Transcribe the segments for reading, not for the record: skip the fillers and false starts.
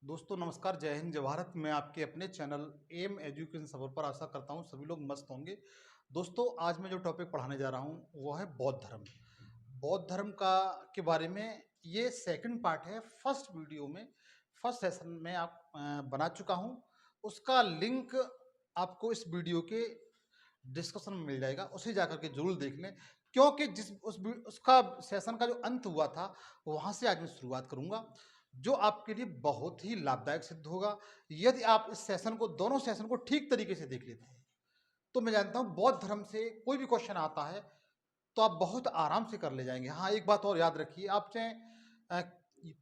दोस्तों नमस्कार, जय हिंद, जय भारत। मैं आपके अपने चैनल एम एजुकेशन सफर पर आशा करता हूँ सभी लोग मस्त होंगे। दोस्तों आज मैं जो टॉपिक पढ़ाने जा रहा हूँ वो है बौद्ध धर्म। बौद्ध धर्म का के बारे में ये सेकंड पार्ट है। फर्स्ट वीडियो में फर्स्ट सेशन में आप बना चुका हूँ। उसका लिंक आपको इस वीडियो के डिस्कशन में मिल जाएगा, उसे जाकर के जरूर देख लें, क्योंकि उसका सेशन का जो अंत हुआ था वहां से आज मैं शुरुआत करूंगा, जो आपके लिए बहुत ही लाभदायक सिद्ध होगा यदि आप इस सेशन को दोनों सेशन को ठीक तरीके से देख लेते हैं। तो मैं जानता हूं बौद्ध धर्म से कोई भी क्वेश्चन आता है तो आप बहुत आराम से कर ले जाएंगे। हाँ, एक बात और याद रखिए, आप चाहे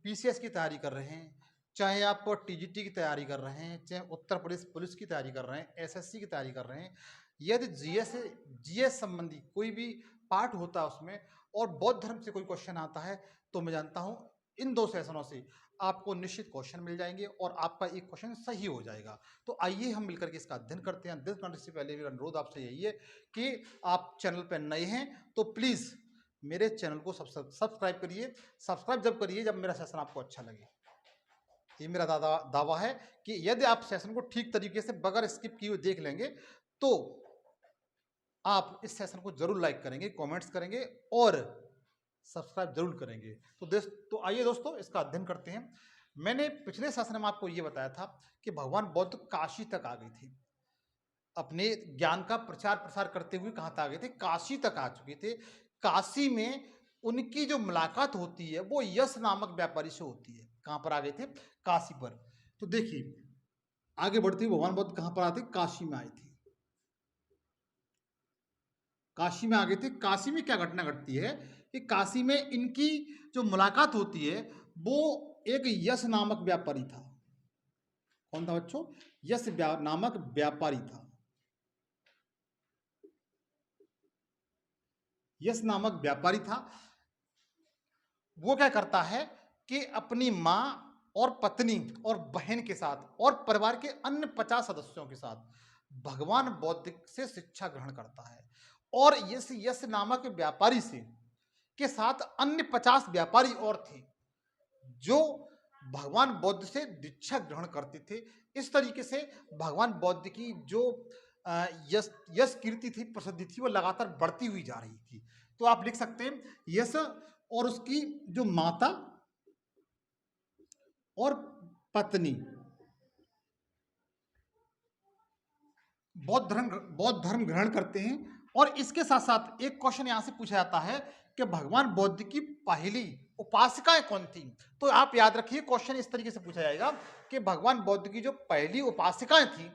पीसीएस की तैयारी कर रहे हैं, चाहे आप टीजीटी की तैयारी कर रहे हैं, चाहे उत्तर प्रदेश पुलिस की तैयारी कर रहे हैं, एसएससी की तैयारी कर रहे हैं, यदि जीएस संबंधी कोई भी पार्ट होता है उसमें और बौद्ध धर्म से कोई क्वेश्चन आता है, तो मैं जानता हूं इन दो सेशनों से आपको निश्चित क्वेश्चन मिल जाएंगे और आपका एक क्वेश्चन सही हो जाएगा। तो आइए हम मिलकर के इसका अध्ययन करते हैं। अध्ययन करने से पहले मेरा अनुरोध आपसे यही है कि आप चैनल पर नए हैं तो प्लीज मेरे चैनल को सब्सक्राइब करिए। सब्सक्राइब जब करिए जब मेरा सेशन आपको अच्छा लगे। ये मेरा दावा है कि यदि आप सेशन को ठीक तरीके से बगैर स्किप किए देख लेंगे तो आप इस सेशन को जरूर लाइक करेंगे, कमेंट्स करेंगे और सब्सक्राइब जरूर करेंगे। तो आइए दोस्तों इसका अध्ययन करते हैं। मैंने पिछले सेशन में आपको ये बताया था कि भगवान बुद्ध काशी तक आ गए थे, अपने ज्ञान का प्रचार प्रसार करते हुए कहां तक आ गए थे, काशी तक आ चुके थे। काशी में उनकी जो मुलाकात होती है वो यश नामक व्यापारी से होती है। कहां पर आ गए थे? काशी पर। तो देखिए आगे बढ़ते हुए भगवान बुद्ध कहां पर आते? काशी में आए थे। काशी में आ गए थे। काशी में क्या घटना घटती है कि काशी में इनकी जो मुलाकात होती है वो एक यश नामक व्यापारी था। कौन था बच्चों? यश नामक व्यापारी था। यश नामक व्यापारी था। वो क्या करता है कि अपनी मां और पत्नी और बहन के साथ और परिवार के अन्य 50 सदस्यों के साथ भगवान बौद्ध से शिक्षा ग्रहण करता है। और इस यश नामक व्यापारी से के साथ अन्य 50 व्यापारी और थे जो भगवान बौद्ध से दीक्षा ग्रहण करते थे। इस तरीके से भगवान बौद्ध की जो यश यश कीर्ति थी, प्रसिद्धि थी, वो लगातार बढ़ती हुई जा रही थी। तो आप लिख सकते हैं यश और उसकी जो माता और पत्नी बौद्ध धर्म ग्रहण करते हैं। और इसके साथ साथ एक क्वेश्चन यहां से पूछा जाता है कि भगवान बुद्ध की पहली उपासिकाएं कौन थी। तो आप याद रखिए क्वेश्चन इस तरीके से पूछा जाएगा कि भगवान बुद्ध की जो पहली उपासिकाएं थी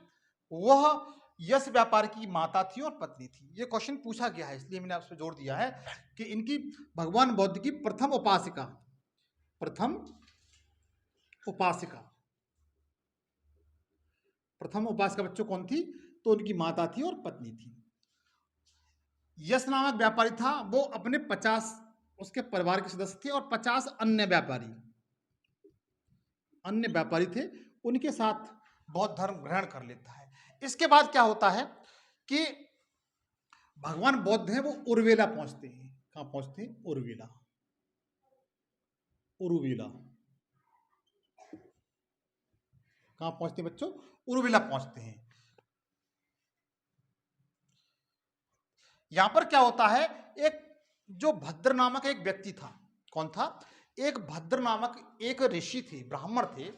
वह यश व्यापार की माता थी और पत्नी थी। ये क्वेश्चन पूछा गया है, इसलिए मैंने आपसे जोर दिया है कि इनकी भगवान बुद्ध की प्रथम उपासिका बच्चों कौन थी? तो उनकी माता थी और पत्नी थी। यश नामक व्यापारी था, वो अपने 50 उसके परिवार के सदस्य थे और 50 अन्य व्यापारी थे, उनके साथ बौद्ध धर्म ग्रहण कर लेता है। इसके बाद क्या होता है कि भगवान बौद्ध हैं वो उर्वेला पहुंचते हैं। कहां पहुंचते हैं? उर्वेला। कहां पहुंचते हैं बच्चों? उर्वेला पहुंचते हैं। यहां पर क्या होता है, एक जो भद्र नामक एक व्यक्ति था। कौन था? एक भद्र नामक एक ऋषि थे, ब्राह्मण थे।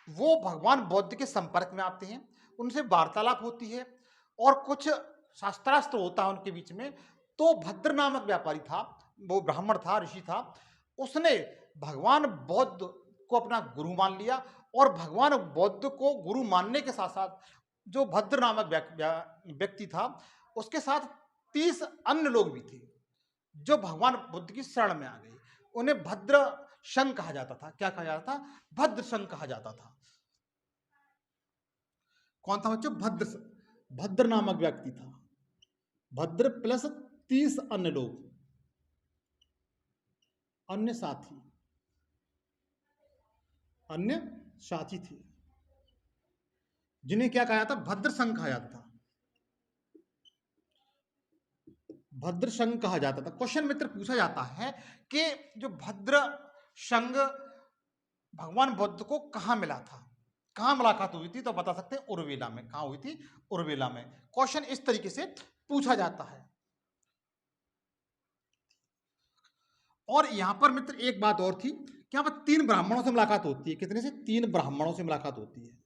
वो भगवान बुद्ध के संपर्क में आते हैं, उनसे वार्तालाप होती है और कुछ शास्त्रास्त्र होता है उनके बीच में। तो भद्र नामक व्यापारी था, वो ब्राह्मण था, ऋषि था, उसने भगवान बुद्ध को अपना गुरु मान लिया। और भगवान बुद्ध को गुरु मानने के साथ साथ जो भद्र नामक व्यक्ति था उसके साथ 30 अन्य लोग भी थे जो भगवान बुद्ध की शरण में आ गए। उन्हें भद्र संघ कहा जाता था। क्या कहा जाता था? भद्र संघ कहा जाता था। कौन था बच्चों? भद्र नामक व्यक्ति था। भद्र प्लस 30 अन्य लोग, अन्य साथी थे, जिन्हें क्या कहा जाता? भद्र संघ कहा जाता था। भद्र संघ कहा जाता था। क्वेश्चन मित्र पूछा जाता है कि जो भद्र संघ भगवान बुद्ध को कहां मिला था? कहाँ मुलाकात हुई थी? तो बता सकते हैं उर्वेला में। कहाँ हुई थी? उर्वेला में। क्वेश्चन इस तरीके से पूछा जाता है। और यहां पर मित्र एक बात और थी कि यहां पर 3 ब्राह्मणों से मुलाकात होती है। कितने से? 3 ब्राह्मणों से मुलाकात होती है।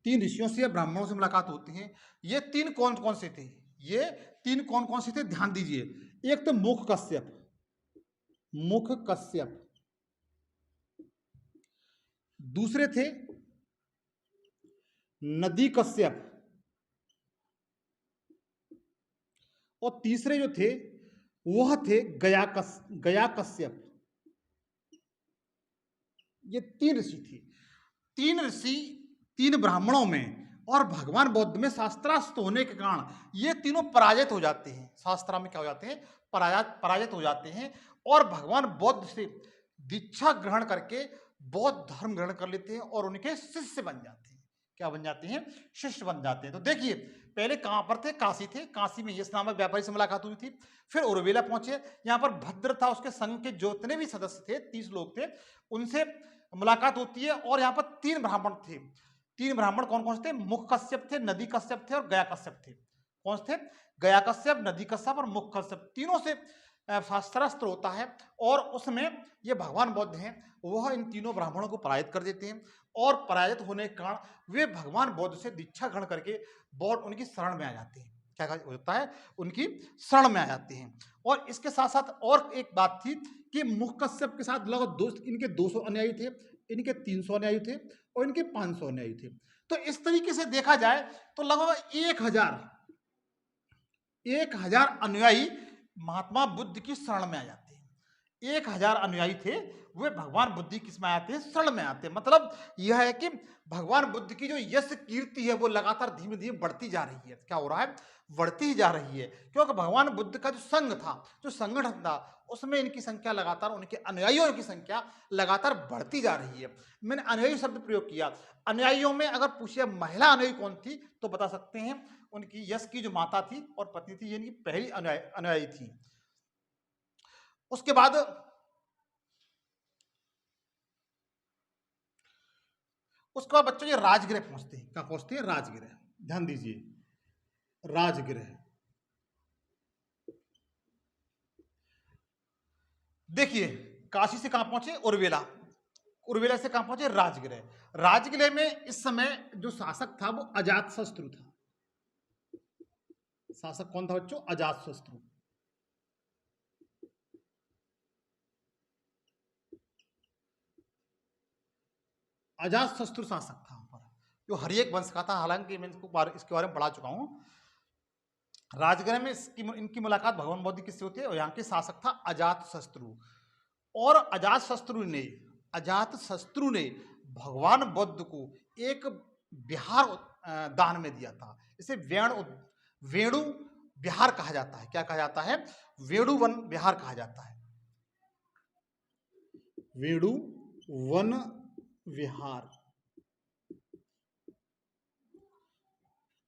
3 ऋषियों से या ब्राह्मणों से मुलाकात होती है। ये 3 कौन-कौन से थे? ये 3 कौन-कौन से थे? ध्यान दीजिए। एक तो मुख कश्यप, मुख कश्यप। दूसरे थे नदी कश्यप। और तीसरे जो थे वह थे गया कश्यप। ये 3 ऋषि थे। 3 ऋषि 3 ब्राह्मणों में और भगवान बौद्ध में शास्त्रास्त्र होने के कारण ये तीनों पराजित हो जाते हैं। शास्त्रा में क्या हो जाते हैं? पराजित हो जाते हैं और भगवान बौद्ध से दीक्षा ग्रहण करके बौद्ध धर्म ग्रहण कर लेते हैं और उनके शिष्य बन जाते हैं। क्या बन जाते हैं? शिष्य बन जाते हैं। तो देखिए, पहले कहां पर थे? काशी थे। काशी में यश नामक व्यापारी से मुलाकात हुई थी। फिर उर्वेला पहुंचे। यहाँ पर भद्र था, उसके संघ के जितने भी सदस्य थे, 30 लोग थे, उनसे मुलाकात होती है। और यहाँ पर 3 ब्राह्मण थे। 3 ब्राह्मण कौन कौन से थे? मुख कश्यप थे, नदी कश्यप थे और गया कश्यप थे। कौन से थे? गया कश्यप, नदी कश्यप और मुख कश्यप। तीनों से शास्त्रास्त्र होता है और उसमें ये भगवान बुद्ध हैं, वह इन तीनों ब्राह्मणों को पराजित कर देते हैं। और पराजित होने के कारण वे भगवान बुद्ध से दीक्षा ग्रहण करके बौद्ध उनकी शरण में आ जाते हैं। क्या होता है? उनकी शरण में आ जाते हैं। और इसके साथ साथ और एक बात थी कि मुख कश्यप के साथ लगभग इनके 200 अनुयायी थे, इनके 300 अनुयायी थे और इनके 500 अनुयायी थे। तो इस तरीके से देखा जाए तो लगभग 1000 अनुयायी महात्मा बुद्ध की शरण में आ जाते हैं। 1000 अनुयायी थे, वे भगवान बुद्ध किस में आते हैं? शरण में आते हैं। मतलब यह है कि भगवान बुद्ध की जो यश कीर्ति है वो लगातार धीमे धीमे बढ़ती जा रही है। क्या हो रहा है? बढ़ती ही जा रही है, क्योंकि भगवान बुद्ध का जो संघ था, जो संगठन था, उसमें इनकी संख्या लगातार, उनके अनुयायियों की संख्या लगातार बढ़ती जा रही है। मैंने अनुयायी शब्द प्रयोग किया। अनुयायियों में अगर पूछिए महिला अनुयायी कौन थी तो बता सकते हैं उनकी यश की जो माता थी और पत्नी थी, ये इनकी पहली अनुयायी थी। उसके बाद बच्चों ये राजगृह पहुंचते हैं। क्या पहुंचते हैं? राजगृह। ध्यान दीजिए, राजगृह। देखिए, काशी से कहां पहुंचे? उर्वेला। उर्वेला से कहां पहुंचे? राजगृह। राजगृह में इस समय जो शासक था वो अजातशत्रु था। शासक कौन था बच्चों? अजातशत्रु। अजातशत्रु शासक था वहां पर, जो हर्यक वंश का था। हालांकि मैं इसके बारे में पढ़ा चुका हूं। राजगृह में इनकी मुलाकात भगवान बौद्ध किससे होती है? और यहाँ के शासक था अजातशत्रु। और अजातशत्रु ने भगवान बुद्ध को एक विहार दान में दिया था। इसे वेणु विहार कहा जाता है। क्या कहा जाता है? वेणु वन विहार कहा जाता है। वेणु वन विहार।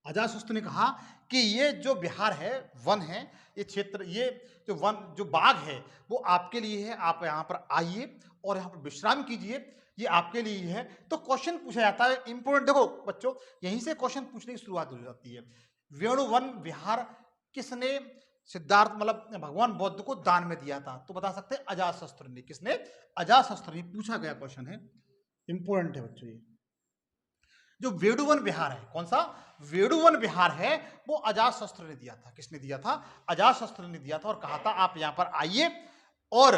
अजातशत्रु ने कहा कि ये जो विहार है, वन है, ये क्षेत्र, ये जो बाग है वो आपके लिए है। आप यहाँ पर आइए और यहाँ पर विश्राम कीजिए, ये आपके लिए है। तो क्वेश्चन पूछा जाता है इंपोर्टेंट। देखो बच्चों, यहीं से क्वेश्चन पूछने की शुरुआत हो जाती है। वेणु वन विहार किसने सिद्धार्थ मतलब भगवान बुद्ध को दान में दिया था? तो बता सकते हैं अजातशत्रु ने। किसने? अजातशत्रु ने। पूछा गया क्वेश्चन है, इंपोर्टेंट है बच्चों ये। जो वेणुवन विहार है, कौन सा वेणुवन विहार है, वो अजातशत्रु ने दिया था। किसने दिया था? अजातशत्रु ने दिया था और कहा था आप यहाँ पर आइए और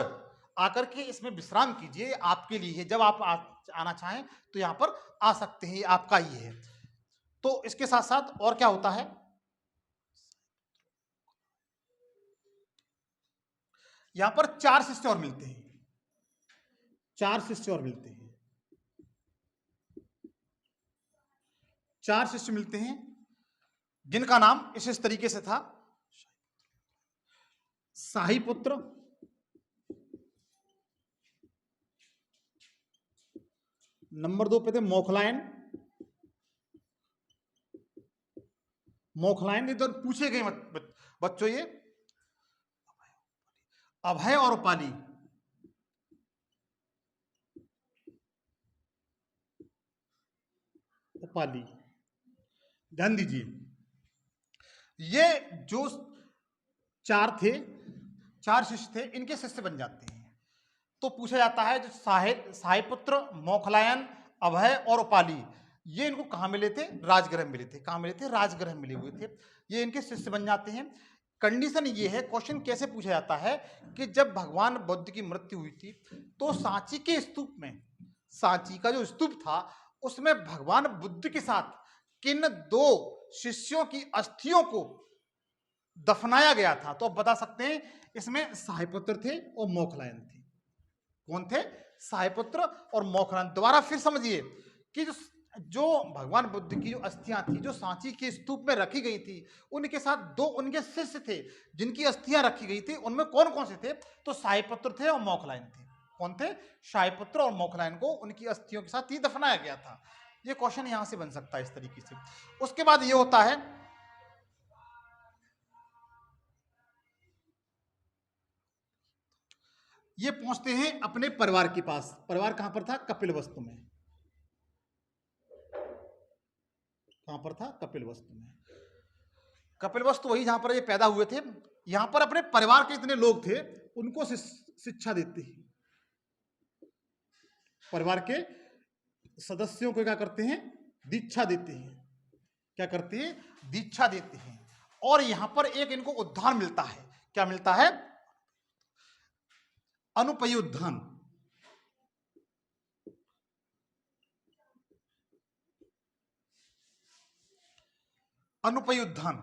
आकर के इसमें विश्राम कीजिए, आपके लिए है। जब आप आना चाहें तो यहाँ पर आ सकते हैं, आपका ही है। तो इसके साथ साथ और क्या होता है? यहाँ पर 4 शिष्य और मिलते हैं। 4 शिष्य और मिलते हैं। 4 शिष्य मिलते हैं जिनका नाम इस तरीके से था। शाहीपुत्र, नंबर 2 पे थे मोखलायन। मोखलायन इधर पूछे गए बच्चों ये। अभय और उपाली, उपाली, ध्यान दीजिए, ये जो चार थे, चार शिष्य थे, इनके शिष्य बन जाते हैं। तो पूछा जाता है जो साहिपुत्र, मोखलायन, अभय और उपाली, ये इनको कहाँ मिले थे? राजगृह में मिले थे। कहाँ मिले थे? राजगृह में मिले हुए थे। ये इनके शिष्य बन जाते हैं। कंडीशन ये है, क्वेश्चन कैसे पूछा जाता है कि जब भगवान बुद्ध की मृत्यु हुई थी तो सांची के स्तूप में, सांची का जो स्तूप था उसमें भगवान बुद्ध के साथ किन दो शिष्यों की अस्थियों को दफनाया गया था? तो आप बता सकते हैं इसमें साहिपुत्र थे और मोखलायन थे। कौन थे? साहिपुत्र और मोखलायन। दोबारा फिर समझिए कि जो भगवान बुद्ध की जो अस्थियां थी जो सांची के स्तूप में रखी गई थी, उनके साथ दो उनके शिष्य थे जिनकी अस्थियां रखी गई थी। उनमें कौन कौन से थे? तो साहिपुत्र थे और मोखलायन थे। कौन थे? साहिपुत्र और मोखलायन को उनकी अस्थियों के साथ ही दफनाया गया था। ये क्वेश्चन यहां से बन सकता है इस तरीके से। उसके बाद ये होता है, ये पहुंचते हैं अपने परिवार के पास। परिवार कहां पर था? कपिलवस्तु में। कहां पर था? कपिलवस्तु में। कपिलवस्तु वही जहां पर ये पैदा हुए थे। यहां पर अपने परिवार के इतने लोग थे, उनको शिक्षा देते हैं। परिवार के सदस्यों को क्या करते हैं? दीक्षा देते हैं। क्या करते हैं? दीक्षा देते हैं। और यहां पर एक इनको उद्धार मिलता है। क्या मिलता है? अनुपयी उद्धान। अनुपयी उद्धान।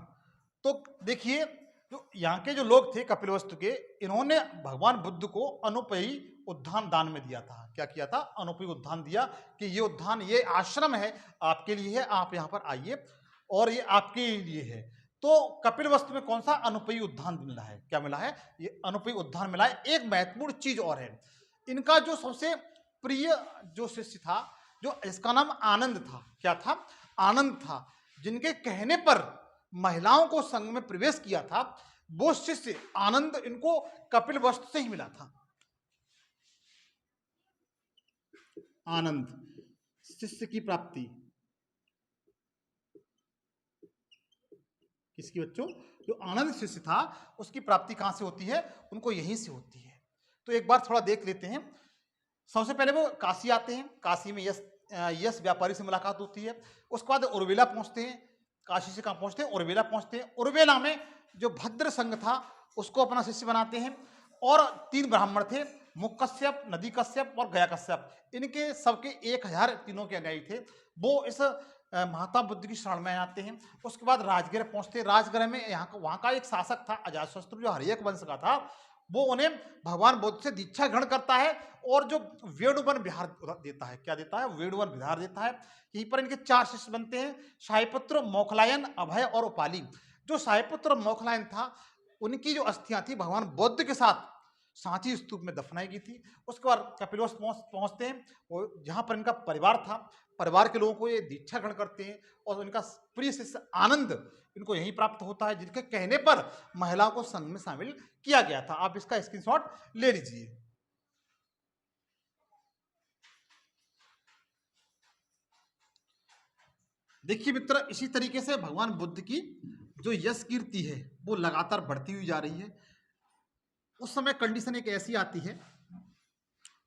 तो देखिए, जो यहाँ के जो लोग थे कपिलवस्तु के, इन्होंने भगवान बुद्ध को अनुपयी उद्यान दान में दिया था। क्या किया था? अनुपयी उद्यान दिया कि ये उद्यान, ये आश्रम है, आपके लिए है, आप यहाँ पर आइए और ये आपके लिए है। तो कपिलवस्तु में कौन सा अनुपयी उद्यान मिला है? क्या मिला है? ये अनुपयी उद्यान मिला है। एक महत्वपूर्ण चीज और है, इनका जो सबसे प्रिय जो शिष्य था, जो इसका नाम आनंद था। क्या था? आनंद था। जिनके कहने पर महिलाओं को संघ में प्रवेश किया था, वो शिष्य आनंद इनको कपिलवस्तु से ही मिला था। आनंद शिष्य की प्राप्ति किसकी बच्चों? जो आनंद शिष्य था उसकी प्राप्ति कहां से होती है? उनको यहीं से होती है। तो एक बार थोड़ा देख लेते हैं। सबसे पहले वो काशी आते हैं। काशी में यश व्यापारी से मुलाकात होती है। उसके बाद उर्वेला पहुंचते हैं। काशी से कहां पहुंचते हैं? उर्वेला पहुंचते हैं। उर्वेला में जो भद्र संघ था उसको अपना शिष्य बनाते हैं। और तीन ब्राह्मण थे, मुख कश्यप, नदी कश्यप और गया कश्यप। इनके सबके 1000 तीनों के अनुयायी थे। वो इस महात्मा बुद्ध की शरण में आते हैं। उसके बाद राजगृह पहुंचते हैं। राजगृह में वहां का एक शासक था अजातशत्रु, जो हर्यक वंश का था। वो उन्हें भगवान बुद्ध से दीक्षा ग्रहण करता है और जो वेणुवन विहार देता है। क्या देता है? वेणुवन विहार देता है। यहीं पर इनके 4 शिष्य बनते हैं, साहिपुत्र, मोखलायन, अभय और उपाली। जो साहिपुत्र मोखलायन था, उनकी जो अस्थियां थी भगवान बुद्ध के साथ सांची स्तूप में दफनाई गई थी। उसके बाद कपिलवस्तु पहुंचते हैं, और जहां पर इनका परिवार था, परिवार के लोगों को ये दीक्षा ग्रहण करते हैं और इनका प्रिय शिष्य आनंद इनको यही प्राप्त होता है, जिनके कहने पर महिलाओं को संघ में शामिल किया गया था। आप इसका स्क्रीनशॉट ले लीजिए। देखिए मित्र, इसी तरीके से भगवान बुद्ध की जो यश कीर्ति है वो लगातार बढ़ती हुई जा रही है। उस समय कंडीशन एक ऐसी आती है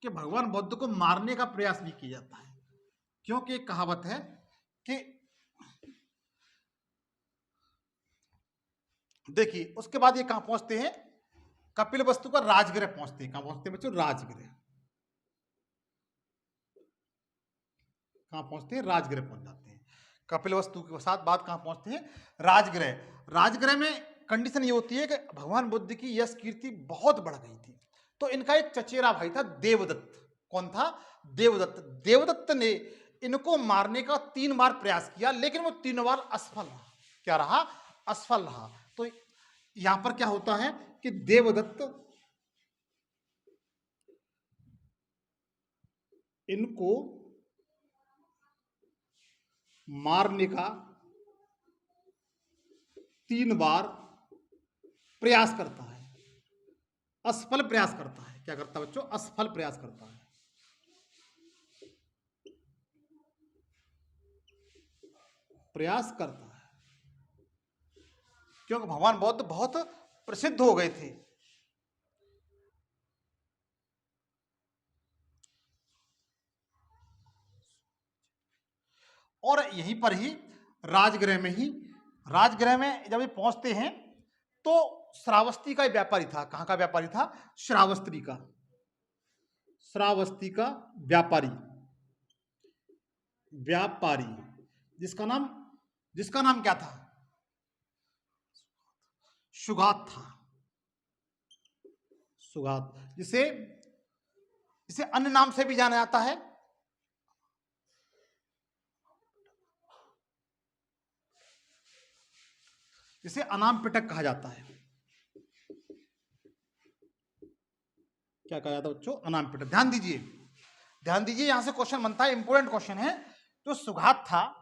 कि भगवान बुद्ध को मारने का प्रयास भी किया जाता है, क्योंकि एक कहावत है कि देखिए, उसके बाद ये कहां पहुंचते हैं? कपिलवस्तु का राजगृह पहुंचते हैं। कहां पहुंचते हैं बच्चों? राजगृह। कहां पहुंचते हैं? राजगृह पहुंच जाते हैं। कपिलवस्तु के साथ बाद कहां पहुंचते हैं? राजगृह। राजगृह में कंडीशन ये होती है कि भगवान बुद्ध की यश कीर्ति बहुत बढ़ गई थी। तो इनका एक चचेरा भाई था देवदत्त। कौन था? देवदत्त। देवदत्त ने इनको मारने का 3 बार प्रयास किया, लेकिन वो 3 बार असफल रहा। क्या रहा? असफल रहा। तो यहां पर क्या होता है कि देवदत्त इनको मारने का 3 बार प्रयास करता है। असफल प्रयास करता है। क्या करता है बच्चों? असफल प्रयास करता है। प्रयास करता है, क्योंकि भगवान बुद्ध बहुत प्रसिद्ध हो गए थे। और यहीं पर ही राजगृह में ही, राजगृह में जब ये पहुंचते हैं तो श्रावस्ती का व्यापारी था। कहां का व्यापारी था? श्रावस्ती का, श्रावस्ती का व्यापारी, व्यापारी जिसका नाम क्या था? सुगात था। सुगात, जिसे इसे अन्य नाम से भी जाना जाता है, जिसे अनाम पिटक कहा जाता है। क्या कहा जाता है बच्चों? अनाम पिटक। ध्यान दीजिए, ध्यान दीजिए, यहां से क्वेश्चन बनता है, इंपोर्टेंट क्वेश्चन है। जो सुगात था,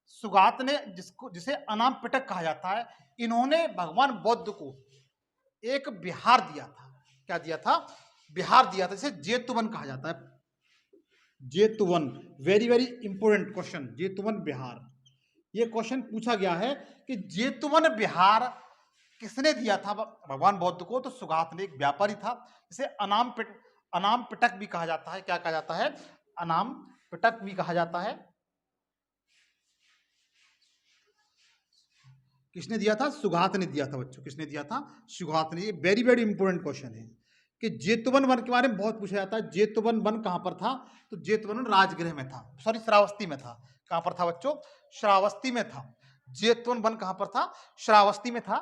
सुगात ने जिसे अनाम पिटक कहा जाता है, इन्होंने भगवान बुद्ध को एक बिहार दिया था। क्या दिया था? बिहार दिया था, जिसे जेतुवन कहा जाता है। Jetavan, very very important question, Jetavan Vihar. ये क्वेश्चन पूछा गया है कि जेतुवन बिहार किसने दिया था भगवान बुद्ध को? तो सुगात ने, एक व्यापारी था, जिसे अनाम पिटक भी कहा जाता है। क्या कहा जाता है? अनाम पिटक भी कहा जाता है। किसने दिया था? सुगात ने दिया था बच्चों। किसने दिया था? सुगात ने। ये वेरी वेरी इंपोर्टेंट क्वेश्चन है कि जेतवन वन के बारे में बहुत पूछा जाता है। जेतवन वन कहां पर था? तो जेतवन वन राजगृह में था, सॉरी श्रावस्ती में था। कहां पर था बच्चों? श्रावस्ती में था। जेतवन वन कहां पर था? श्रावस्ती में था।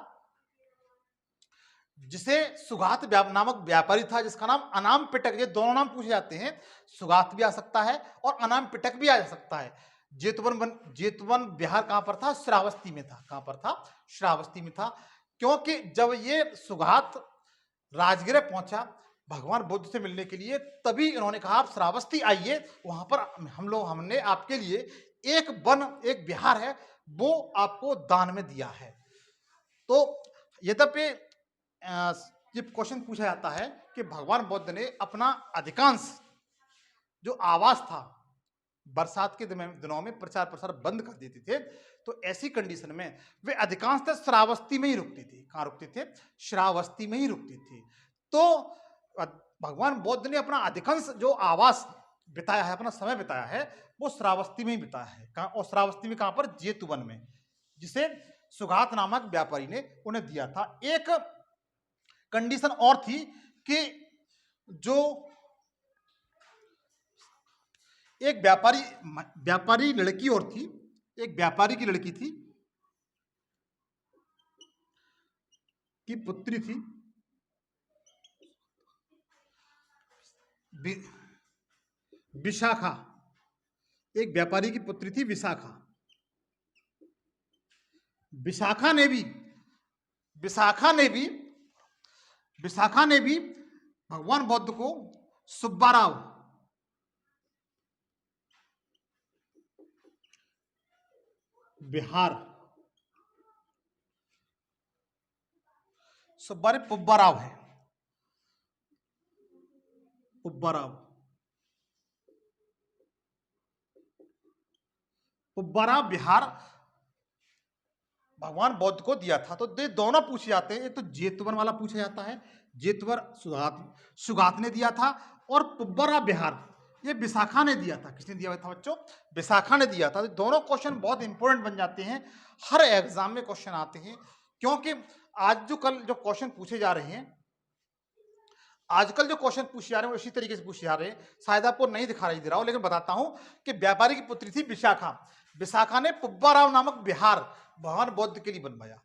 जिसे सुगात नामक व्यापारी था, जिसका नाम अनाम पिटक, ये दोनों नाम पूछे जाते हैं। सुगात भी आ सकता है और अनाम पिटक भी आ सकता है। जेतवन बिहार कहां पर था? श्रावस्ती में था। कहां पर था? श्रावस्ती में था। क्योंकि जब ये सुगात राजगृह पहुंचा भगवान बुद्ध से मिलने के लिए, तभी इन्होंने कहा आप श्रावस्ती आइए, वहां पर हमने आपके लिए एक बिहार है, वो आपको दान में दिया है। तो यद्यपि ये क्वेश्चन पूछा जाता है कि भगवान बुद्ध ने अपना अधिकांश जो आवास था, बरसात के दिनों में प्रचार प्रसार बंद कर देते थे, तो ऐसी कंडीशन में वे अधिकांशतः श्रावस्ती में ही रुकते थे। कहां रुकते थे? श्रावस्ती में ही रुकते थे। तो भगवान बुद्ध ने अपना अधिकांश जो आवास बिताया है, अपना समय बिताया है, वो श्रावस्ती में ही बिताया है। कहां? और श्रावस्ती में कहां पर? जेतुवन में, जिसे सुगात नामक व्यापारी ने उन्हें दिया था। एक कंडीशन और थी कि जो एक व्यापारी लड़की और थी, एक व्यापारी की लड़की थी, की पुत्री थी, विशाखा। एक व्यापारी की पुत्री थी विशाखा। विशाखा ने भी भगवान बुद्ध को सुब्बाराव, बिहार, पुब्बाराव है, पुब्बाराव बिहार भगवान बुद्ध को दिया था। तो ये दोनों पूछे जाते हैं। एक तो जेतवन वाला पूछा जाता है, जेतवर सुगात ने दिया था, और पुब्बाराव बिहार ये विशाखा ने दिया था। किसने दिया था बच्चों? विशाखा ने दिया था। तो दोनों क्वेश्चन बहुत इंपॉर्टेंट बन जाते हैं, हर एग्जाम में क्वेश्चन आते हैं। क्योंकि कल जो क्वेश्चन पूछे जा रहे हैं, आजकल जो क्वेश्चन पूछे जा रहे हैं वो इसी तरीके से पूछे जा रहे हैं। शायद आपको नहीं दिखाई दे रहा हो, लेकिन बताता हूं कि व्यापारी की पुत्री थी विशाखा। विशाखा ने पुब्बाराव नामक बिहार भगवान बुद्ध के लिए बनवाया।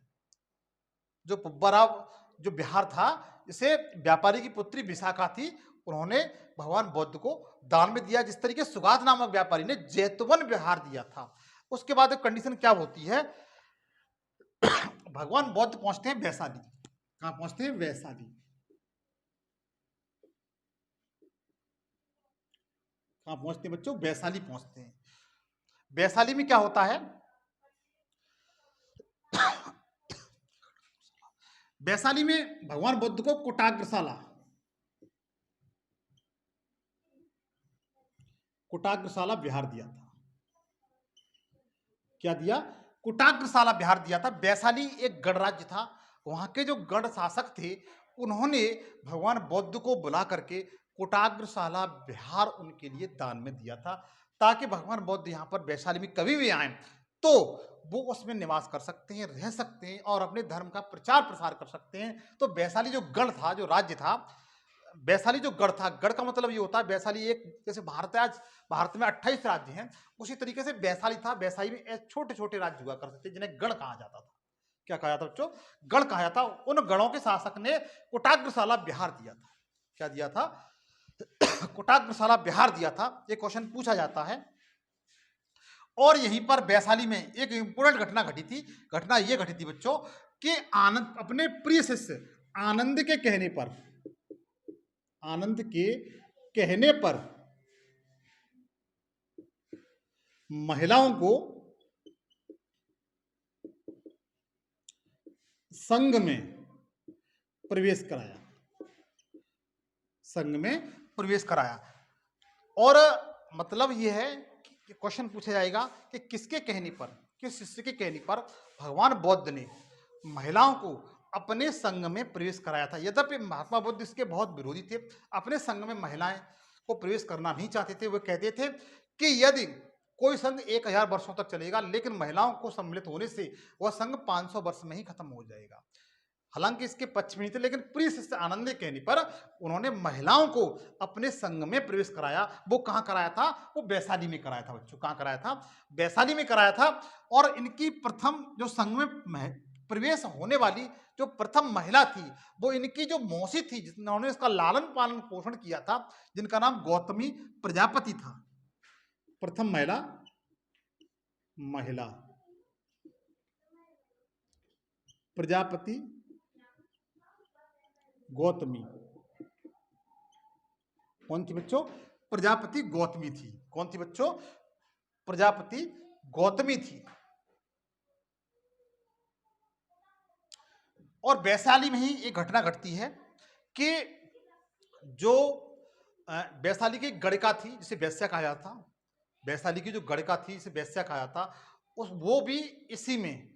जो पुब्बाराव जो बिहार था, जिसे व्यापारी की पुत्री विशाखा थी, उन्होंने भगवान बुद्ध को दान में दिया। जिस तरीके सुगात नामक व्यापारी ने जेतवन बिहार दिया था। उसके बाद कंडीशन क्या होती है? भगवान बुद्ध पहुंचते हैं वैशाली। कहां पहुंचते हैं? वैशाली। कहां पहुंचते हैं बच्चों? वैशाली पहुंचते हैं। वैशाली में क्या होता है? वैशाली में भगवान बुद्ध को कुटाग्रशाला, कुटाग्रशाला बिहार दिया था। क्या दिया? कुटाग्रशाला बिहार दिया था। वैशाली एक गढ़ राज्य था। वहां के जो गढ़ शासक थे, उन्होंने भगवान बुद्ध को बुला करके कुटाग्रशाला बिहार उनके लिए दान में दिया था, ताकि भगवान बुद्ध यहाँ पर वैशाली में कभी भी आए तो वो उसमें निवास कर सकते हैं, रह सकते हैं और अपने धर्म का प्रचार प्रसार कर सकते हैं। तो वैशाली जो गढ़ था, जो राज्य था, वैशाली जो गढ़ था, गढ़ का मतलब ये होता है, वैशाली एक, जैसे भारत है आज, भारत में 28 राज्य हैं, उसी तरीके से वैशाली था। वैशाली में छोटे छोटे राज्य हुआ करते थे जिन्हें गढ़ कहा जाता था। क्या कहा जाता बच्चों? गढ़ कहा जाता। उन गढ़ों के शासक ने कुटाग्रशाला बिहार दिया था। क्या दिया था? कुटाग्रशाला बिहार दिया था। ये क्वेश्चन पूछा जाता है। और यहीं पर वैशाली में एक इंपोर्टेंट घटना घटी थी। घटना ये घटी थी बच्चों कि आनंद अपने प्रिय शिष्य आनंद के कहने पर, आनंद के कहने पर महिलाओं को संघ में प्रवेश कराया, संघ में प्रवेश कराया। और मतलब यह है कि क्वेश्चन पूछा जाएगा कि किसके कहने पर, किस शिष्य के कहने पर भगवान बुद्ध ने महिलाओं को अपने संघ में प्रवेश कराया था। यद्यपि महात्मा बुद्ध इसके बहुत विरोधी थे, अपने संघ में महिलाएं को प्रवेश करना नहीं चाहते थे। वे कहते थे कि यदि कोई संघ 1000 वर्षों तक चलेगा, लेकिन महिलाओं को सम्मिलित होने से वह संघ 500 वर्ष में ही खत्म हो जाएगा। हालांकि इसके पक्ष में नहीं थे, लेकिन प्रिय शिष्य आनंद के कहने पर उन्होंने महिलाओं को अपने संघ में प्रवेश कराया। वो कहां कराया था? वो वैशाली में कराया था बच्चों। कहां कराया था? वैशाली में कराया था। और इनकी प्रथम जो संघ में प्रवेश होने वाली जो प्रथम महिला थी, वो इनकी जो मौसी थी, जिन्होंने इसका लालन पालन पोषण किया था, जिनका नाम गौतमी प्रजापति था। प्रथम महिला प्रजापति गौतमी। कौन थी बच्चों? प्रजापति गौतमी थी। कौन थी बच्चों? प्रजापति गौतमी थी। और वैशाली में ही एक घटना घटती है कि जो वैशाली की गणिका थी, जिसे वैश्या कहा जाता था, वैशाली की जो गणिका थी, जिसे वैश्या कहा जाता, उस वो भी इसी में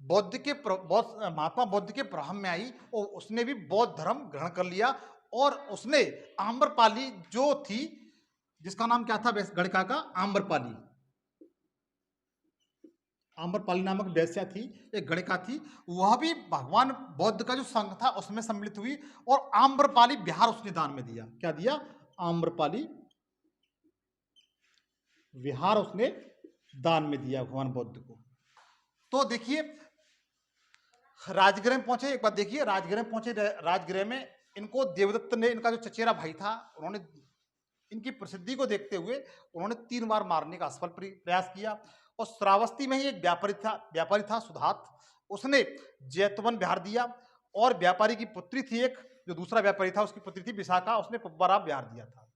बौद्ध के महात्मा बुद्ध के प्रभाव में आई और उसने भी बौद्ध धर्म ग्रहण कर लिया। और उसने आम्रपाली जो थी, जिसका नाम क्या था गणिका का? आम्रपाली। आम्रपाली नामक वैश्या थी, एक गणिका थी, वह भी भगवान बौद्ध का जो संघ था उसमें सम्मिलित हुई और आम्रपाली बिहार उसने दान में दिया। क्या दिया? आम्रपाली विहार उसने दान में दिया भगवान बुद्ध को। तो देखिए, राजगृह में पहुंचे। एक बात देखिए, राजगृह में पहुंचे। राजगृह में इनको देवदत्त ने, इनका जो चचेरा भाई था, उन्होंने इनकी प्रसिद्धि को देखते हुए उन्होंने 3 बार मारने का असफल प्रयास किया। और श्रावस्ती में ही एक व्यापारी था सुधात, उसने जैतवन बिहार दिया। और व्यापारी की पुत्री थी एक, जो दूसरा व्यापारी था उसकी पुत्री थी विशाखा, उसने पब्बरा बिहार दिया था।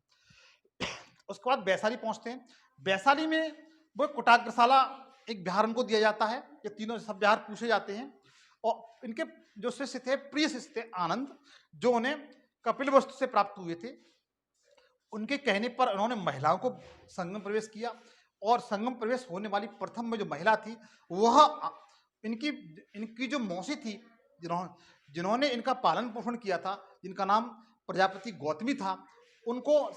उसके बाद वैशाली पहुंचते हैं। वैशाली में वो कुटाग्रशाला एक बिहार उनको दिया जाता है। ये तीनों सब बिहार पूछे जाते हैं। और इनके जो शिष्य थे, प्रिय शिष्य थे आनंद, जो उन्हें कपिलवस्तु से प्राप्त हुए थे, उनके कहने पर उन्होंने महिलाओं को संगम प्रवेश किया। और संगम प्रवेश होने वाली प्रथम में जो महिला थी, वह इनकी इनकी जो मौसी थी, जिन्होंने इनका पालन पोषण किया था, जिनका नाम प्रजापति गौतमी था, उनको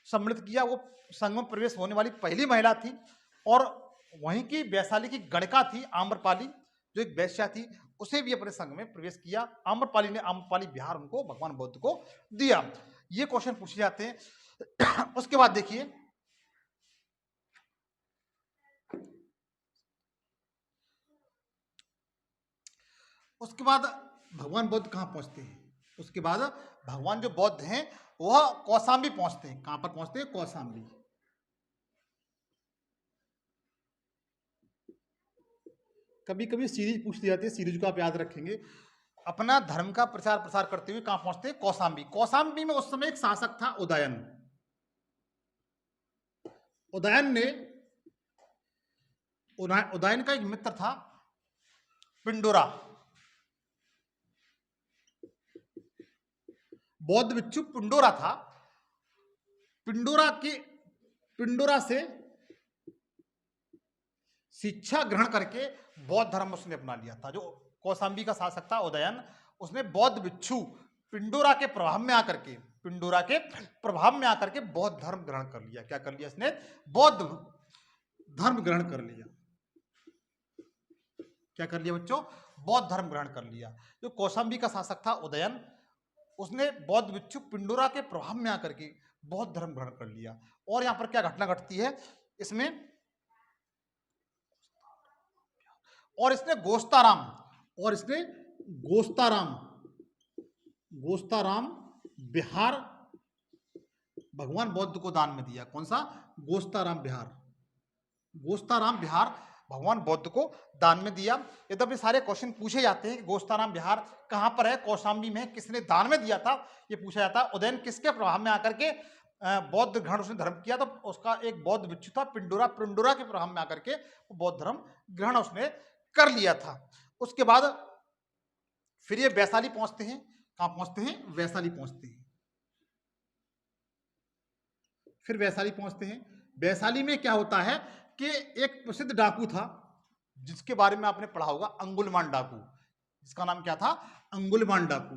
सम्मिलित किया। वो संगम प्रवेश होने वाली पहली महिला थी। और वहीं की वैशाली की गणिका थी आम्रपाली, जो एक वैश्या थी, उसे भी अपने संघ में प्रवेश किया। आम्रपाली ने आम्रपाली बिहार उनको भगवान बुद्ध को दिया। ये क्वेश्चन पूछे जाते हैं। उसके बाद देखिए, उसके बाद भगवान बुद्ध कहां पहुंचते हैं? उसके बाद भगवान जो बुद्ध हैं वह कौशाम्बी पहुंचते हैं। कहां पर पहुंचते हैं? कौशाम्बी। कभी कभी सीरीज पूछ दी जाती है, सीरीज को आप याद रखेंगे। अपना धर्म का प्रचार प्रसार करते हुए कहां पहुंचते हैं? कौशाम्बी। कौशाम्बी में उस समय एक शासक था उदयन। उदयन का एक मित्र था पिंडोरा, बौद्ध भिक्षु पिंडोरा था। पिंडोरा के पिंडोरा से शिक्षा ग्रहण करके बौद्ध धर्म उसने अपना लिया था। जो कौशाम्बी का शासक था उदयन, उसने बौद्ध भिक्षु पिंडोरा के प्रभाव में आकर के बौद्ध धर्म ग्रहण कर लिया। क्या कर लिया इसने? बौद्ध धर्म ग्रहण कर लिया। क्या कर लिया बच्चों? बौद्ध धर्म ग्रहण कर लिया। जो कौशाम्बी का शासक था उदयन, उसने बौद्ध भिक्षु पिंडोरा के प्रभाव में आकर के बौद्ध धर्म ग्रहण कर लिया। और यहां पर क्या घटना घटती है इसमें, और इसने गोस्ताराम बिहार भगवान बौद्ध को दान में दिया। कौन सा? गोस्ताराम बिहार भगवान बुद्ध को दान में दिया। यद्यपि सारे क्वेश्चन पूछे जाते हैं कि गोस्ताराम बिहार कहाँ पर है, कौशाम्बी में, किसने दान में दिया था, ये पूछा जाता है। उदयन किसके प्रभाव में आकर के बौद्ध ग्रहण उसने धर्म किया? तो उसका एक बौद्ध भिक्षु था पिंडोरा के प्रभाव में आकर के बौद्ध धर्म ग्रहण उसने कर लिया था। उसके बाद फिर ये वैशाली पहुंचते हैं। कहां पहुंचते हैं? वैशाली पहुंचते हैं। फिर वैशाली पहुंचते हैं। वैशाली में क्या होता है कि एक प्रसिद्ध डाकू था जिसके बारे में आपने पढ़ा होगा, अंगुलमान डाकू। जिसका नाम क्या था? अंगुलमान डाकू।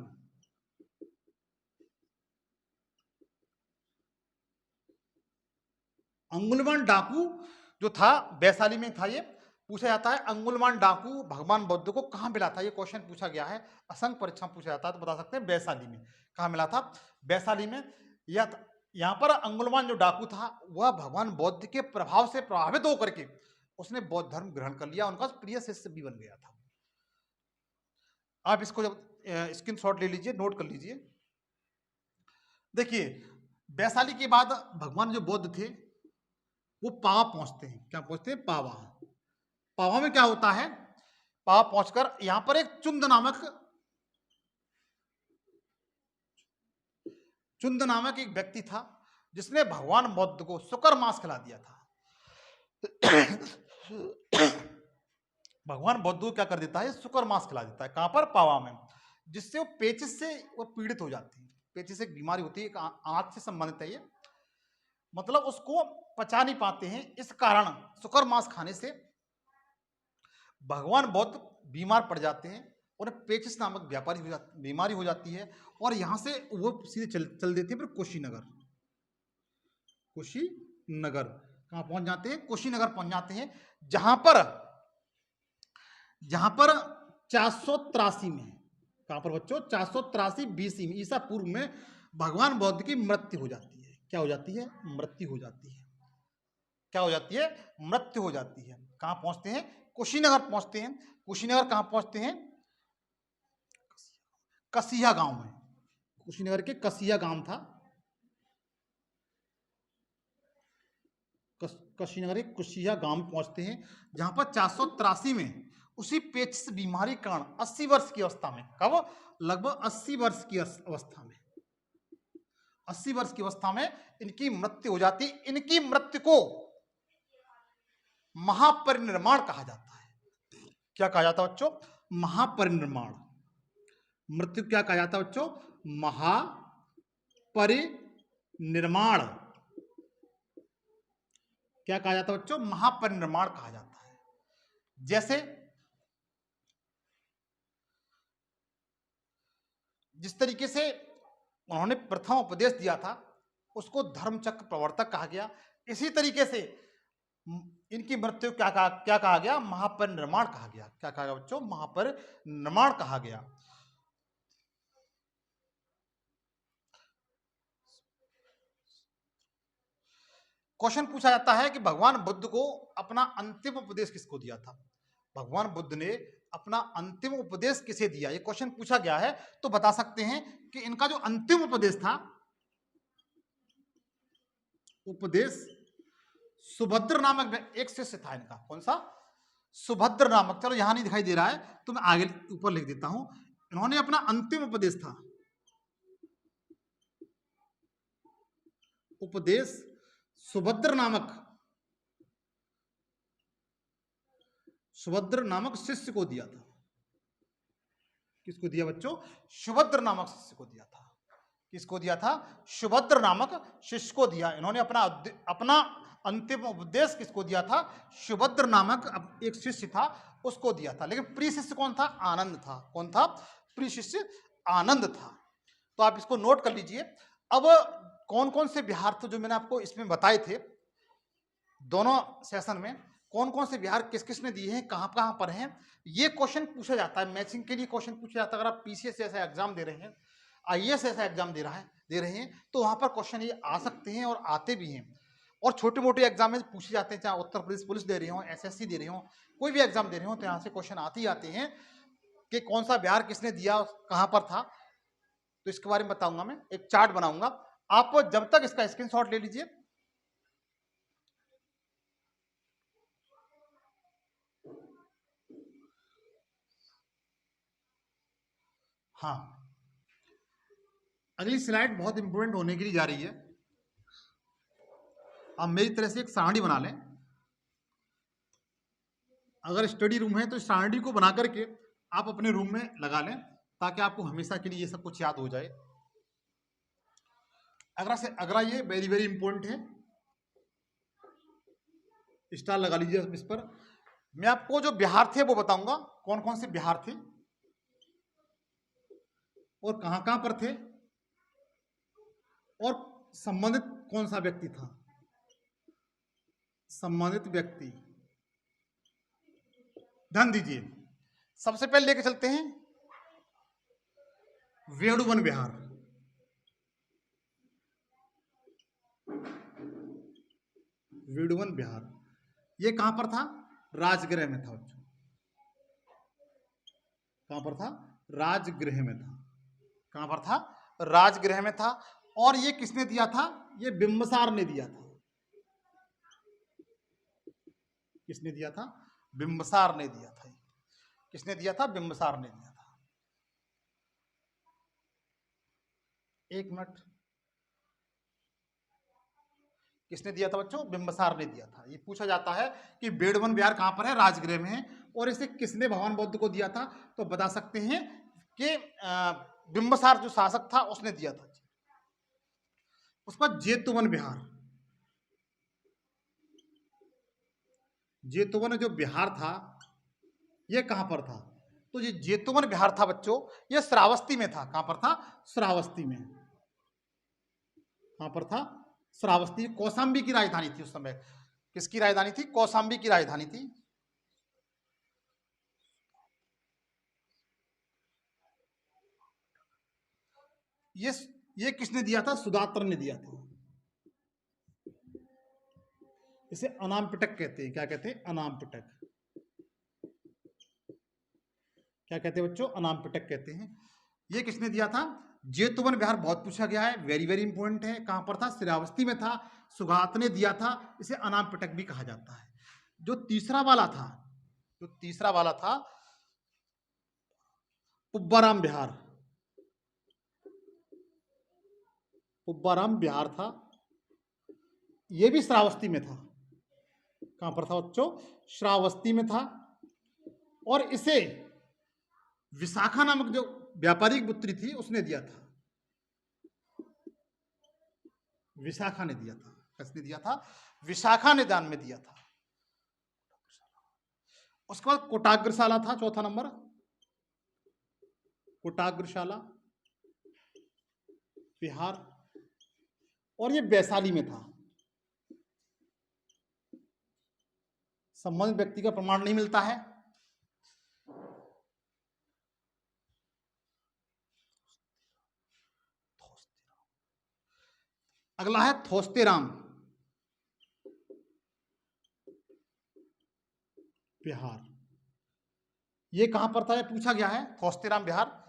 अंगुलमान डाकू जो था वैशाली में था। ये पूछा जाता है अंगुलमान डाकू भगवान बुद्ध को कहां मिला था? ये क्वेश्चन पूछा गया है, असंख्य परीक्षा पूछा जाता है, तो बता सकते हैं वैशाली में। कहां मिला था? वैशाली में। या यहां पर अंगुलमान जो डाकू था वह भगवान बुद्ध के प्रभाव से प्रभावित होकर के उसने बौद्ध धर्म ग्रहण कर लिया, उनका प्रिय शिष्य भी बन गया था। आप इसको जब स्क्रीनशॉट ले लीजिए, नोट कर लीजिए। देखिए वैशाली के बाद भगवान जो बुद्ध थे वो पावा पहुंचते हैं। क्या पहुंचते हैं? पावा। पावा में क्या होता है? पावा पहुंचकर यहां पर एक चुंद नामक एक व्यक्ति था जिसने भगवान बुद्ध को शुकर मांस खिला दिया था। भगवान बुद्ध को क्या कर देता है? शुकर मांस खिला देता है। कहां पर? पावा में। जिससे वो पेचिश से वो पीड़ित हो जाती है। पेचिश एक बीमारी होती है, आंत से संबंधित है ये, मतलब उसको पचा नहीं पाते हैं। इस कारण शुकर मांस खाने से भगवान बुद्ध बीमार पड़ जाते हैं, उन्हें पेचिश नामक बीमारी हो जाती है, और यहां से वो सीधे चल देते हैं फिर कुशीनगर। कहां पहुंच जाते हैं? कुशीनगर पहुंच जाते हैं, जहां पर 483 में, कहां पर बच्चों? 483 BC में, ईसा पूर्व में भगवान बुद्ध की मृत्यु हो जाती है। क्या हो जाती है? मृत्यु हो जाती है। क्या हो जाती है? मृत्यु हो जाती है। कहां पहुंचते हैं? कुशीनगर पहुंचते हैं। कुशीनगर कहां पहुंचते हैं? कसिया गांव में। कुशीनगर के कसिया गांव था। कुशीनगर के कुशिया गांव में पहुंचते हैं, जहां पर 483 में उसी पेचिश बीमारी के कारण 80 वर्ष की अवस्था में, कब? लगभग 80 वर्ष की अवस्था में, 80 वर्ष की अवस्था में इनकी मृत्यु हो जाती। इनकी मृत्यु को महापरिनिर्वाण कहा जाता है। क्या कहा जाता है बच्चों? महापरिनिर्वाण। मृत्यु क्या कहा जाता है बच्चों? महापरिनिर्वाण। क्या कहा जाता है बच्चों? महापरिनिर्वाण कहा जाता है। जैसे जिस तरीके से उन्होंने प्रथम उपदेश दिया था उसको धर्मचक्र प्रवर्तक कहा गया, इसी तरीके से इनकी मृत्यु क्या कहा गया? महापरिनिर्वाण कहा गया। क्या कहा गया बच्चों? महापरिनिर्वाण कहा गया। क्वेश्चन पूछा जाता है कि भगवान बुद्ध को अपना अंतिम उपदेश किसको दिया था? भगवान बुद्ध ने अपना अंतिम उपदेश किसे दिया? ये क्वेश्चन पूछा गया है, तो बता सकते हैं कि इनका जो अंतिम उपदेश था, उपदेश सुभद्र नामक एक शिष्य था इनका। कौन सा? सुभद्र नामक। चलो यहां नहीं दिखाई दे रहा है तो मैं आगे ऊपर लिख देता हूं। इन्होंने अपना अंतिम उपदेश था, उपदेश सुभद्र नामक शिष्य को दिया था। किसको दिया बच्चों? सुभद्र नामक शिष्य को दिया था। किसको दिया था? सुभद्र नामक शिष्य को दिया। इन्होंने अपना अंतिम उपदेश किसको दिया था? सुभद्र नामक एक शिष्य था, उसको दिया था। लेकिन प्रिय शिष्य कौन था? आनंद था। कौन था? प्रिय शिष्य आनंद था। तो आप इसको नोट कर लीजिए। अब कौन कौन से विहार थे जो मैंने आपको इसमें बताए थे, दोनों सेशन में कौन कौन से विहार किस किस ने दिए हैं, कहाँ कहाँ पर हैं, ये क्वेश्चन पूछा जाता है। मैचिंग के लिए क्वेश्चन पूछा जाता है। अगर आप पीसीएस ऐसा एग्जाम दे रहे हैं, आईएएस ऐसा एग्जाम दे रहे हैं, तो वहां पर क्वेश्चन ये आ सकते हैं और आते भी हैं। और छोटे मोटे एग्जाम में पूछे जाते हैं, चाहे उत्तर प्रदेश पुलिस दे रहे हो, एसएससी दे रहे हो, कोई भी एग्जाम दे रहे हो, तो यहाँ से क्वेश्चन आते ही आते हैं कि कौन सा विहार किसने दिया, कहाँ पर था। तो इसके बारे में बताऊंगा, मैं एक चार्ट बनाऊंगा। आप जब तक इसका स्क्रीनशॉट ले लीजिए। हाँ, अगली स्लाइड बहुत इंपॉर्टेंट होने के लिए जा रही है। आप मेरी तरह से एक सारणी बना लें। अगर स्टडी रूम है तो सारणी को बना करके आप अपने रूम में लगा लें, ताकि आपको हमेशा के लिए ये सब कुछ याद हो जाए। अगला ये वेरी वेरी इंपॉर्टेंट है, स्टार लगा लीजिए इस पर। मैं आपको जो बिहार थे वो बताऊंगा, कौन कौन से बिहार थे और कहां कहां पर थे, और संबंधित कौन सा व्यक्ति था। संबंधित व्यक्ति, ध्यान दीजिए। सबसे पहले लेके चलते हैं वेणुवन बिहार। वेणुवन बिहार ये कहां पर था? राजगृह में था। कहां पर था? राजगृह में था। कहां पर था? राजगृह में था। और ये किसने दिया था? ये बिंबिसार ने दिया था। किसने दिया था? बिंबिसार ने दिया था। किसने दिया था? बिंबिसार ने दिया था। एक मिनट, किसने दिया था बच्चों? बिंबिसार ने दिया था। ये पूछा जाता है कि बेड़वन बिहार कहां पर है? राजगृह में है। और इसे किसने भगवान बुद्ध को दिया था? तो बता सकते हैं कि बिंबिसार जो शासक था उसने दिया था। उसके बाद जेतुवन बिहार। जेतुवन जो बिहार था ये कहां पर था? तो ये जेतुवन बिहार था बच्चों, ये श्रावस्ती में था। कहां पर था? श्रावस्ती में। कहां पर था? श्रावस्ती। कौशाम्बी की राजधानी थी उस समय। किसकी राजधानी थी? कौशाम्बी की राजधानी थी। ये ये किसने दिया था? सुदात्र ने दिया था। इसे अनाम पिटक कहते हैं। क्या कहते हैं? अनाम पिटक। क्या कहते हैं बच्चों? अनाम पिटक कहते हैं। ये किसने दिया था? जेतुवन बिहार बहुत पूछा गया है, वेरी वेरी इंपॉर्टेंट है। कहां पर था? श्रावस्ती में था। सुगात ने दिया था। इसे अनाम पिटक भी कहा जाता है। जो तीसरा वाला था, जो तीसरा वाला था पुब्बाराम बिहार। पुब्बाराम बिहार था। यह भी श्रावस्ती में था। कहां पर था बच्चों? श्रावस्ती में था। और इसे विशाखा नामक जो व्यापारिक पुत्री थी उसने दिया था। विशाखा ने दिया था। किसने दिया था? विशाखा ने दान में दिया था। उसके बाद कोटाग्रशाला था, चौथा नंबर। कोटाग्रशाला बिहार, और ये वैशाली में था। संबंधित व्यक्ति का प्रमाण नहीं मिलता है। अगला है थोस्तेराम बिहार। ये कहां पर था? ये पूछा गया है। थोस्तेराम बिहार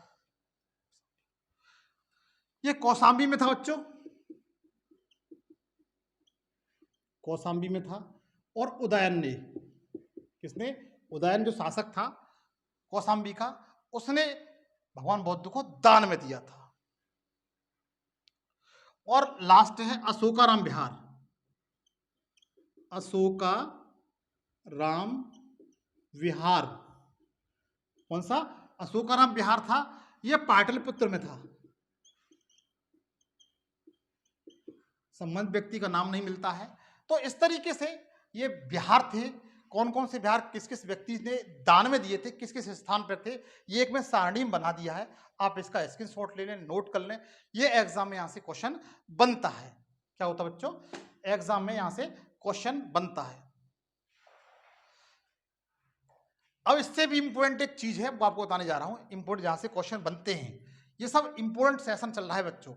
ये कौशाम्बी में था बच्चों। कौशाम्बी में था। और उदयन ने, किसने? उदयन जो शासक था कौशाम्बी का, उसने भगवान बौद्ध को दान में दिया था। और लास्ट है अशोकाराम बिहार। अशोकाराम विहार। कौन सा? अशोकाराम बिहार था। यह पाटलिपुत्र में था। संबंध व्यक्ति का नाम नहीं मिलता है। तो इस तरीके से ये बिहार थे, कौन कौन से बिहार किस किस व्यक्ति ने दान में दिए थे, किस किस स्थान पर थे, ये एक मैं सारणी में बना दिया है। आप इसका स्क्रीनशॉट ले लें, नोट कर लें। ये एग्जाम में यहाँ से क्वेश्चन बनता है। क्या होता है बच्चों? एग्जाम में यहाँ से क्वेश्चन बनता है। अब इससे भी इंपॉर्टेंट एक चीज है, वो आपको बताने जा रहा हूं। इंपॉर्टेंट जहां से क्वेश्चन बनते हैं, ये सब इंपॉर्टेंट सेशन चल रहा है बच्चों।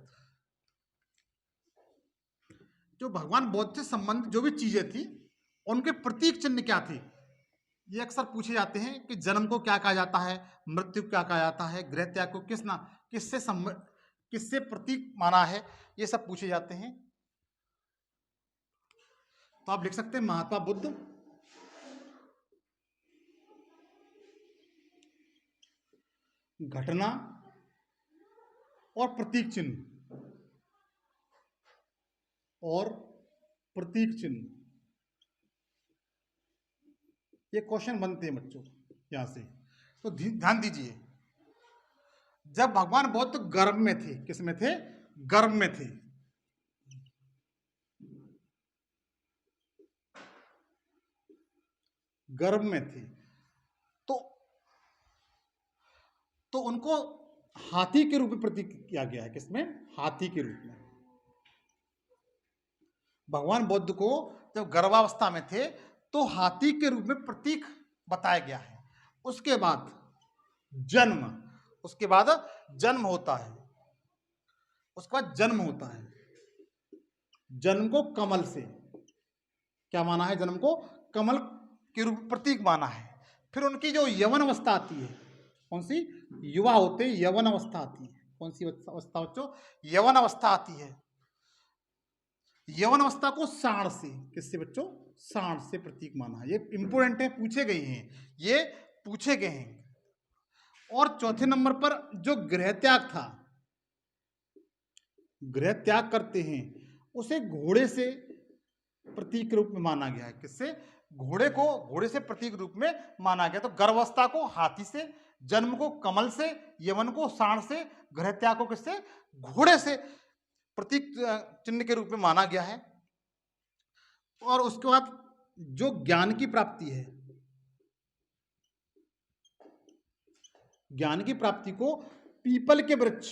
जो भगवान बुद्ध से संबंधित जो भी चीजें थी, उनके प्रतीक चिन्ह क्या थे, ये अक्सर पूछे जाते हैं कि जन्म को क्या कहा जाता है, मृत्यु को क्या कहा जाता है, गृह त्याग को किससे प्रतीक माना है, ये सब पूछे जाते हैं। तो आप लिख सकते हैं महात्मा बुद्ध, घटना और प्रतीक चिन्ह, और प्रतीक चिन्ह, ये क्वेश्चन बनते हैं बच्चों यहां से। तो ध्यान दीजिए, जब भगवान बुद्ध गर्भ में थे, किस में थे? गर्भ में थे। गर्भ में थे तो उनको हाथी के रूप में प्रतीक किया गया है। किसमें? हाथी के रूप में। भगवान बुद्ध को जब गर्भावस्था में थे तो हाथी के रूप में प्रतीक बताया गया है। उसके बाद जन्म होता है। उसके बाद जन्म होता है। जन्म को कमल से क्या माना है? जन्म को कमल के रूप में प्रतीक माना है। फिर उनकी जो यौवन अवस्था आती है, कौन सी? युवा होते यौवन अवस्था आती है। कौन सी अवस्था बच्चों? यौवन अवस्था आती है। यौवन अवस्था को सांड से, किससे बच्चों? सांड से प्रतीक माना है। ये इंपोर्टेंट है, पूछे गए हैं। और चौथे नंबर पर जो गृह त्याग था, गृह त्याग करते हैं, उसे घोड़े से प्रतीक रूप में माना गया है। किससे? घोड़े से प्रतीक रूप में माना गया। तो गर्भावस्था को हाथी से, जन्म को कमल से, यवन को सांड से, गृह त्याग को किससे? घोड़े से प्रतीक चिन्ह के रूप में माना गया है। और उसके बाद जो ज्ञान की प्राप्ति है, ज्ञान की प्राप्ति को पीपल के वृक्ष,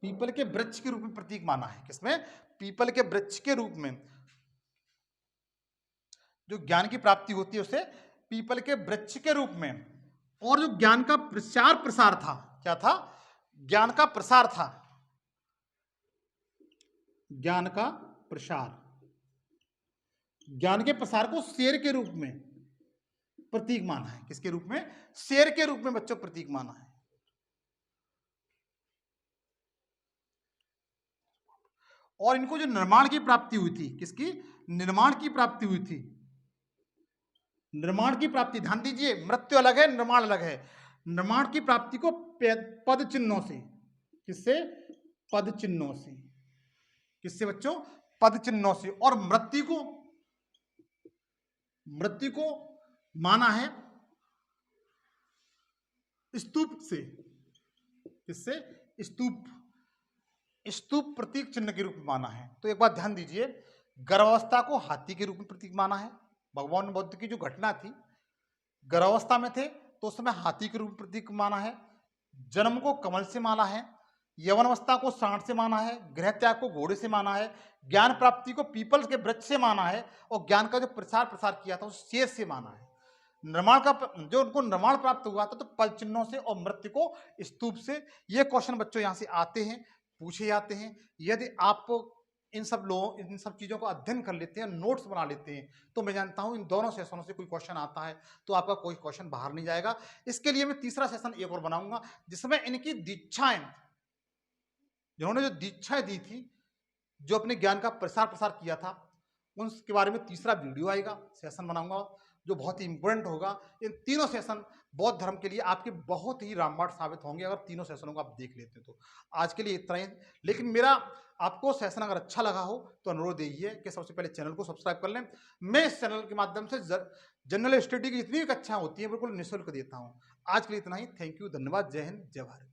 पीपल के वृक्ष के रूप में प्रतीक माना है। किसमें? पीपल के वृक्ष के रूप में जो ज्ञान की प्राप्ति होती है उसे पीपल के वृक्ष के रूप में। और जो ज्ञान का प्रचार प्रसार था, क्या था? ज्ञान का प्रसार था। ज्ञान का प्रसार, ज्ञान के प्रसार को शेर के रूप में प्रतीक माना है। किसके रूप में? शेर के रूप में बच्चों प्रतीक माना है। और इनको जो निर्माण की प्राप्ति हुई थी, किसकी? निर्माण की प्राप्ति हुई थी। निर्माण की प्राप्ति, ध्यान दीजिए, मृत्यु अलग है, निर्माण अलग है। निर्माण की प्राप्ति को पद चिन्हों से, किससे? पद चिन्हों से। किससे बच्चों? पद चिन्हों से। और मृत्यु को माना है स्तूप से। किससे? स्तूप प्रतीक चिन्ह के रूप में माना है। तो एक बात ध्यान दीजिए, गर्भावस्था को हाथी के रूप में प्रतीक माना है। भगवान बुद्ध की जो घटना थी, गर्भावस्था में थे तो उस समय हाथी के रूप में प्रतीक माना है। जन्म को कमल से माना है। यौवन अवस्था को सांड से माना है। गृह त्याग को घोड़े से माना है। ज्ञान प्राप्ति को पीपल के वृक्ष से माना है। और ज्ञान का जो प्रसार किया था उस शेर से माना है। निर्माण का जो उनको निर्माण प्राप्त हुआ था तो पद चिन्हों से, और मृत्यु को स्तूप से। ये क्वेश्चन बच्चों यहाँ से आते हैं, पूछे जाते हैं। यदि आप इन सब चीजों को अध्ययन कर लेते हैं, नोट्स बना लेते हैं, तो मैं जानता हूं इन दोनों सेशनों से कोई क्वेश्चन आता है तो आपका कोई क्वेश्चन बाहर नहीं जाएगा। इसके लिए मैं तीसरा सेशन एक और बनाऊंगा, जिसमें इनकी दीक्षाएं, जिन्होंने जो दीक्षाएं दी थी, जो अपने ज्ञान का प्रसार किया था, उनके बारे में तीसरा वीडियो आएगा, सेशन बनाऊंगा, जो बहुत ही इंपॉर्टेंट होगा। इन तीनों सेशन बौद्ध धर्म के लिए आपके बहुत ही रामबाण साबित होंगे अगर तीनों सेशनों को आप देख लेते हैं तो। आज के लिए इतना ही। लेकिन मेरा आपको सेशन अगर अच्छा लगा हो तो अनुरोध यही है कि सबसे पहले चैनल को सब्सक्राइब कर लें। मैं इस चैनल के माध्यम से जनरल स्टडी की जितनी भी कक्षाएं होती हैं बिल्कुल निःशुल्क देता हूं। आज के लिए इतना ही। थैंक यू, धन्यवाद, जय हिंद, जय भारत।